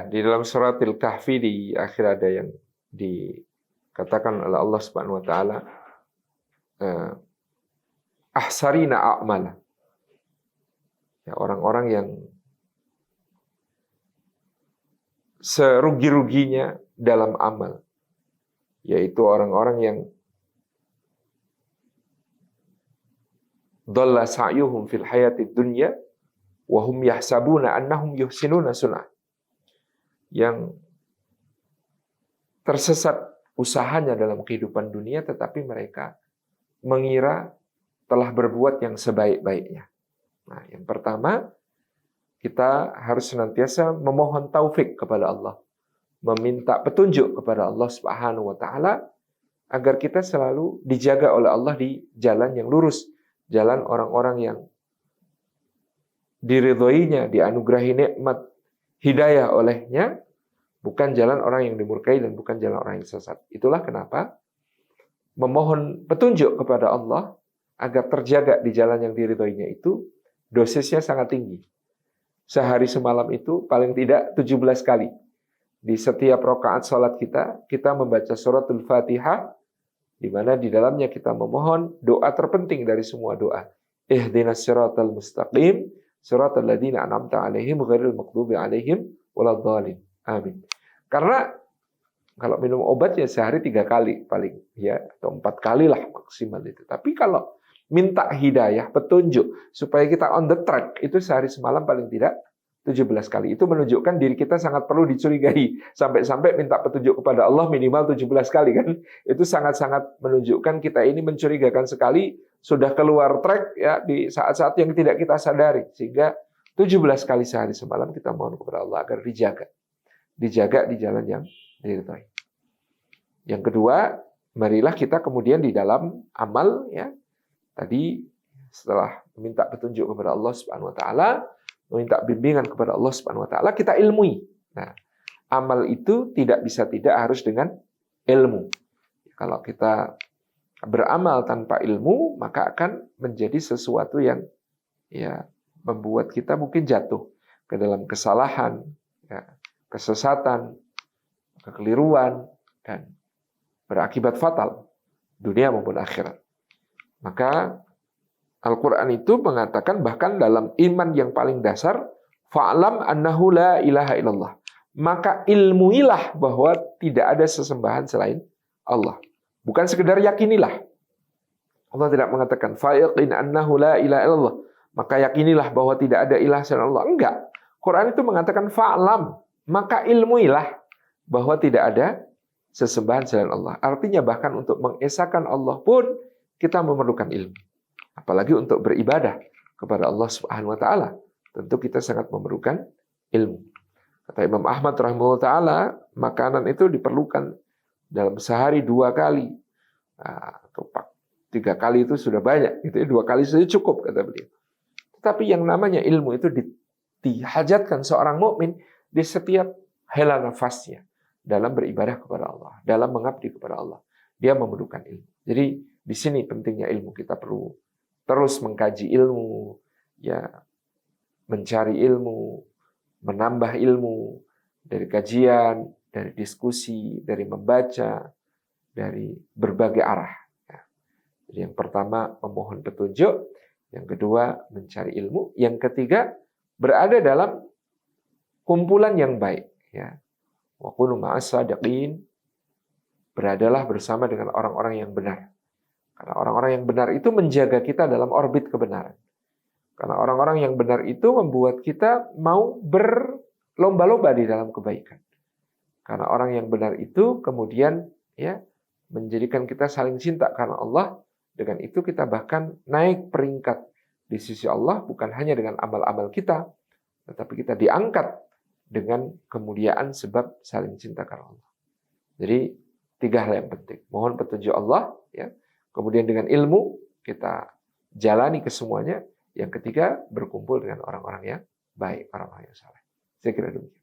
di dalam surat Al-Kahfi di akhir ada yang dikatakan oleh Allah Subhanahu wa taala, ahsarina a'mala. Ya, orang-orang yang serugi-ruginya dalam amal, yaitu orang-orang yang dhalla sa'yuhum fil hayatid dunya wa hum yahsabuna annahum yuhsinuna sun'ah. Yang tersesat usahanya dalam kehidupan dunia, tetapi mereka mengira telah berbuat yang sebaik-baiknya. Nah, yang pertama, kita harus senantiasa memohon taufik kepada Allah, meminta petunjuk kepada Allah Subhanahu wa taala agar kita selalu dijaga oleh Allah di jalan yang lurus, jalan orang-orang yang diridhoinya, dianugerahi nikmat hidayah olehnya, bukan jalan orang yang dimurkai dan bukan jalan orang yang sesat. Itulah kenapa memohon petunjuk kepada Allah agar terjaga di jalan yang diridhoinya itu dosisnya sangat tinggi. Sehari semalam itu paling tidak 17 kali. Di setiap rakaat salat kita membaca suratul Fatihah, di mana di dalamnya kita memohon doa terpenting dari semua doa. Ihdinas siratal mustaqim, siratal ladzina an'amta 'alaihim ghairil maghdubi 'alaihim waladdallin. Amin. Karena kalau minum obat ya sehari 3 kali paling, ya, atau 4 kali lah maksimal itu. Tapi kalau minta hidayah, petunjuk supaya kita on the track, itu sehari semalam paling tidak 17 kali. Itu menunjukkan diri kita sangat perlu dicurigai. Sampai-sampai minta petunjuk kepada Allah minimal 17 kali kan. Itu sangat-sangat menunjukkan kita ini mencurigakan sekali, sudah keluar track ya di saat-saat yang tidak kita sadari. Sehingga 17 kali sehari semalam kita mohon kepada Allah agar dijaga. Dijaga di jalan yang diridhoi. Yang kedua, marilah kita kemudian di dalam amal ya. Tadi setelah meminta petunjuk kepada Allah Subhanahu wa taala, meminta bimbingan kepada Allah Subhanahu wa taala, kita ilmui. Nah, amal itu tidak bisa tidak harus dengan ilmu. Kalau kita beramal tanpa ilmu, maka akan menjadi sesuatu yang ya membuat kita mungkin jatuh ke dalam kesalahan, ya, kesesatan, kekeliruan, dan berakibat fatal dunia maupun akhirat. Maka Al-Quran itu mengatakan bahkan dalam iman yang paling dasar, fa'lam annahu la ilaha illallah. Maka ilmuilah bahwa tidak ada sesembahan selain Allah. Bukan sekedar yakinilah. Allah tidak mengatakan fa'yaqin annahu la ilaha illallah. Maka yakinilah bahwa tidak ada ilah selain Allah. Enggak. Quran itu mengatakan fa'lam. Maka ilmuilah bahwa tidak ada sesembahan selain Allah. Artinya bahkan untuk mengesahkan Allah pun kita memerlukan ilmu. Apalagi untuk beribadah kepada Allah Subhanahu wa taala, tentu kita sangat memerlukan ilmu. Kata Imam Ahmad rahimahullah taala, makanan itu diperlukan dalam sehari 2 kali. Atau 3 kali itu sudah banyak, gitu ya. 2 kali saja cukup kata beliau. Tetapi yang namanya ilmu itu dihajatkan seorang mukmin di setiap hela nafasnya dalam beribadah kepada Allah, dalam mengabdi kepada Allah. Dia memerlukan ilmu. Jadi di sini pentingnya ilmu. Kita perlu terus mengkaji ilmu, ya, mencari ilmu, menambah ilmu dari kajian, dari diskusi, dari membaca, dari berbagai arah. Ya. Jadi yang pertama memohon petunjuk, yang kedua mencari ilmu, yang ketiga berada dalam kumpulan yang baik. Ya. Wa kunu ma'as shadiqin, beradalah bersama dengan orang-orang yang benar. Karena orang-orang yang benar itu menjaga kita dalam orbit kebenaran. Karena orang-orang yang benar itu membuat kita mau berlomba-lomba di dalam kebaikan. Karena orang yang benar itu kemudian ya menjadikan kita saling cinta karena Allah. Dengan itu kita bahkan naik peringkat di sisi Allah bukan hanya dengan amal-amal kita, tetapi kita diangkat dengan kemuliaan sebab saling cinta karena Allah. Jadi 3 hal yang penting. Mohon petunjuk Allah, ya. Kemudian dengan ilmu kita jalani kesemuanya. Yang ketiga berkumpul dengan orang-orang yang baik, orang-orang yang saleh. Saya kira demikian.